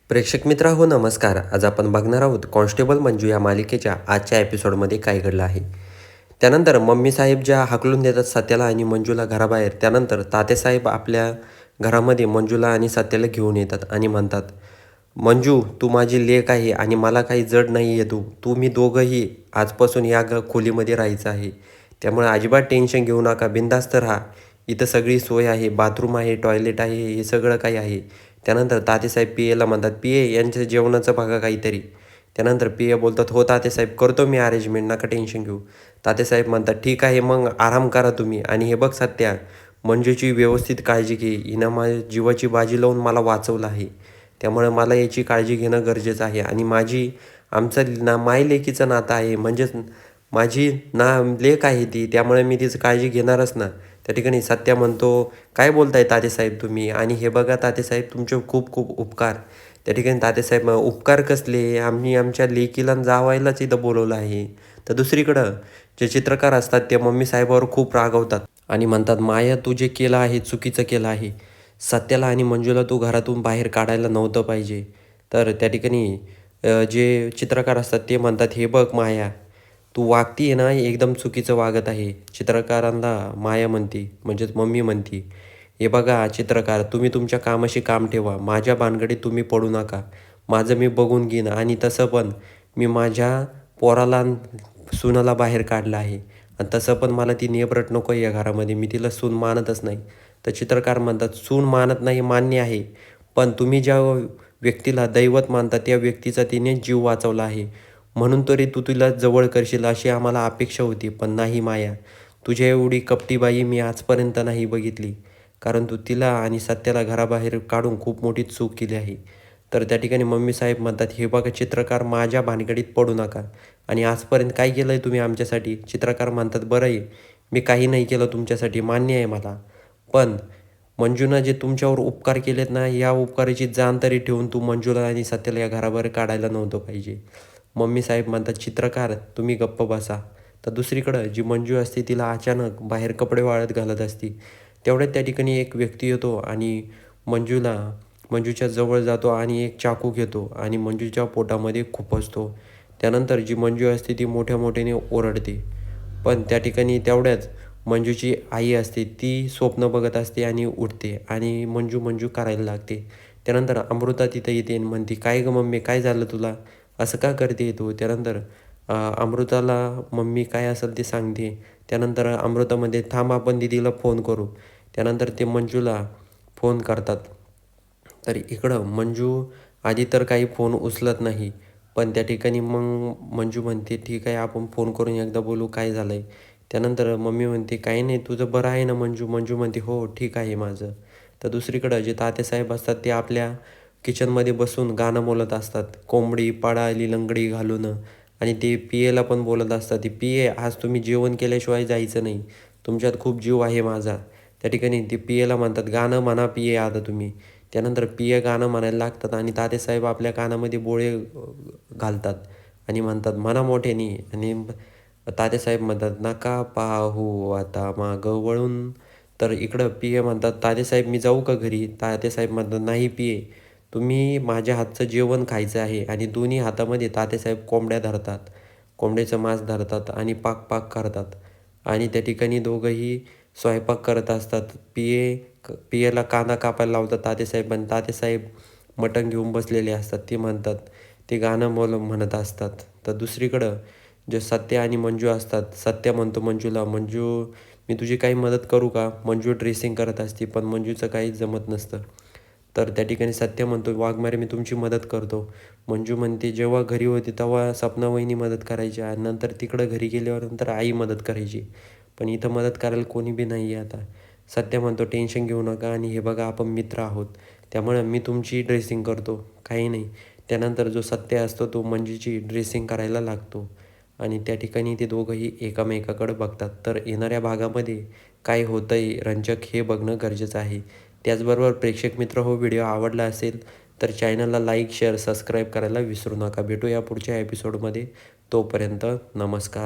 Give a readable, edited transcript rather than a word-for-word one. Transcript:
प्रेक्षक मित्र हो नमस्कार. आज आपण बघणार आहोत कॉन्स्टेबल मंजू या मालिकेच्या आजच्या एपिसोडमध्ये काय घडलं आहे. त्यानंतर मम्मी साहेब ज्या हाकलून देतात सत्याला आणि मंजूला घराबाहेर. त्यानंतर तात्यासाहेब आपल्या घरामध्ये मंजूला आणि सत्याला घेऊन येतात आणि म्हणतात, मंजू तू माझी लेक आहे आणि मला काही जड नाही आहे. तुम्ही दोघंही आजपासून या खोलीमध्ये राहायचं आहे. त्यामुळे अजिबात टेन्शन घेऊ नका, बिंदास्त राहा. इथं सगळी सोय आहे, बाथरूम आहे, टॉयलेट आहे, हे सगळं काही आहे. त्यानंतर तातेसाहेब पी म्हणतात, पी यांच्या जेवणाचं बघा काहीतरी. त्यानंतर पी बोलतात, हो तातेसाहेब करतो मी अरेंजमेंट, नका टेन्शन घेऊ. तातेसाहेब म्हणतात, ठीक आहे मग आराम करा तुम्ही. आणि हे बघ सत्या, मंजूची व्यवस्थित काळजी घे. हिनं माझ्या जीवाची बाजी लावून मला वाचवलं आहे. त्यामुळे मला याची काळजी घेणं गरजेचं आहे. आणि आमचं मायलेकीचं नातं आहे, म्हणजेच माझी लेक आहे ती, त्यामुळे मी तिचं काळजी घेणारच ना. त्या ठिकाणी सत्या म्हणतो, काय बोलताय तातेसाहेब तुम्ही? आणि हे बघा तातेसाहेब, तुमचे खूप खूप उपकार. त्या ठिकाणी तातेसाहेब, उपकार कसले? आम्ही आमच्या लेकीला जावायलाच इथं बोलवलं आहे. तर दुसरीकडं जे चित्रकार असतात ते मम्मी साहेबावर खूप रागवतात आणि म्हणतात, माया तू जे केलं आहे चुकीचं केलं आहे. सत्याला आणि मंजूला तू घरातून बाहेर काढायला नव्हतं पाहिजे. तर त्या ठिकाणी जे चित्रकार असतात ते म्हणतात, हे बघ माया, तू वागती ना एकदम चुकीचं वागत आहे. चित्रकारांना माया म्हणते, म्हणजेच मम्मी म्हणते, हे बघा चित्रकार, तुम्ही तुमच्या कामाशी काम ठेवा. माझ्या भानगडीत तुम्ही पडू नका. माझं मी बघून घेईन. आणि तसं पण मी माझ्या पोराला सुनाला बाहेर काढलं आहे. आणि तसं पण मला ती नेबरट नको आहे या घरामध्ये. मी तिला सून मानतच नाही. तर चित्रकार म्हणतात, सून मानत नाही मान्य आहे, पण तुम्ही ज्या व्यक्तीला दैवत मानता त्या व्यक्तीचा तिने जीव वाचवला आहे. म्हणून तरी तू तिला जवळ करशील अशी आम्हाला अपेक्षा होती. पण नाही माया, तुझ्या एवढी कपटीबाई मी आजपर्यंत नाही बघितली. कारण तू तिला आणि सत्याला घराबाहेर काढून खूप मोठी चूक केली आहे. तर त्या ठिकाणी मम्मी साहेब म्हणतात, हे बघा चित्रकार, माझ्या भानगडीत पडू नका. आणि आजपर्यंत काय केलं आहे तुम्ही आमच्यासाठी? चित्रकार म्हणतात, बरं आहे, मी काही नाही केलं तुमच्यासाठी, मान्य आहे मला. पण मंजूनं जे तुमच्यावर उपकार केलेत ना, या उपकाराची जाण तरी ठेवून तू मंजूला आणि सत्याला या घराबाहेर काढायला नव्हतं पाहिजे. मम्मी साहेब म्हणतात, चित्रकार तुम्ही गप्प बसा. तर दुसरीकडं जी मंजू असते तिला अचानक बाहेर कपडे वाळत घालत असते. तेवढ्यात त्या ठिकाणी एक व्यक्ती येतो आणि मंजूच्या जवळ जातो आणि एक चाकू घेतो आणि मंजूच्या पोटामध्ये खुपसतो. त्यानंतर जी मंजू असते ती मोठ्या मोठ्याने ओरडते. पण त्या ठिकाणी तेवढ्याच मंजूची आई असते ती स्वप्न बघत असते आणि उठते आणि मंजू मंजू करायला लागते. त्यानंतर अमृता तिथं येते आणि म्हणते, काय गं मम्मी, काय झालं तुला? असं का करते तू? त्यानंतर अमृताला मम्मी काय असेल ते सांगते. त्यानंतर अमृतामध्ये, थांब आपण दीदीला फोन करू. त्यानंतर ते मंजूला फोन करतात. तर इकडं मंजू आधी तर काही फोन उचलत नाही. पण त्या ठिकाणी मग मंजू म्हणते, ठीक आहे आपण फोन करून एकदा बोलू, काय झालं आहे? त्यानंतर मम्मी म्हणते, काही नाही, तुझं बरं आहे ना मंजू? मंजू म्हणते, हो ठीक आहे माझं. तर दुसरीकडं जे तात्यासाहेब असतात ते आपल्या किचनमध्ये बसून गाणं बोलत असतात, कोंबडी पळाली लंगडी घालून. आणि ते पियेला पण बोलत असतात, ते पिये आज तुम्ही जेवण केल्याशिवाय जायचं नाही, तुमच्यात खूप जीव आहे माझा. त्या ठिकाणी ते पियेला म्हणतात, गाणं म्हणा पिये आता तुम्ही. त्यानंतर पिये गाणं म्हणायला लागतात आणि तात्यासाहेब आपल्या कानामध्ये बोळे घालतात आणि म्हणतात, म्हणा मोठ्याने. आणि तात्यासाहेब म्हणतात, नका पाहू आता मागं वळून. तर इकडं पिये म्हणतात, तात्यासाहेब मी जाऊ का घरी? तात्यासाहेब म्हणतात, नाही पिये, तुम्ही माझ्या हातचं जेवण खायचं आहे. आणि दोन्ही हातामध्ये तात्यासाहेब कोंबड्या धरतात, कोंबड्याचं मांस धरतात आणि पाक पाक करतात. आणि त्या ठिकाणी दोघंही स्वयंपाक करत असतात. पियेला कांदा कापायला लावतात तात्यासाहेब आणि तात्यासाहेब मटण घेऊन बसलेले असतात. ते म्हणतात, ते गाणं म्हणत असतात. तर दुसरीकडं जे सत्या आणि मंजू असतात, सत्या म्हणतो मंजूला, मंजू मी तुझी काही मदत करू का? मंजू ड्रेसिंग करत असते पण मंजूचं काहीच जमत नसतं. तर त्या ठिकाणी सत्य म्हणतो, वाघमारे मी तुमची मदत करतो. मंजू म्हणते, जेव्हा घरी होती तेव्हा सपना वहिनी मदत करायची आणि नंतर तिकडं घरी गेल्यावर नंतर आई मदत करायची. पण इथं मदत करायला कोणी बी नाही आहे आता. सत्य म्हणतो, टेन्शन घेऊ नका आणि हे बघा आपण मित्र आहोत, त्यामुळे मी तुमची ड्रेसिंग करतो, काही नाही. त्यानंतर जो सत्य असतो तो मंजूची ड्रेसिंग करायला लागतो आणि त्या ठिकाणी ते दोघंही एकामेकाकडे बघतात. तर येणाऱ्या भागामध्ये काय होतंय रंजक हे बघणं गरजेचं आहे. त्याचबरोबर प्रेक्षक मित्र, हो व्हिडिओ आवडला असेल तर चॅनलला लाईक शेअर सबस्क्राईब करायला विसरू नका. भेटूया पुढच्या एपिसोडमध्ये. तोपर्यंत नमस्कार.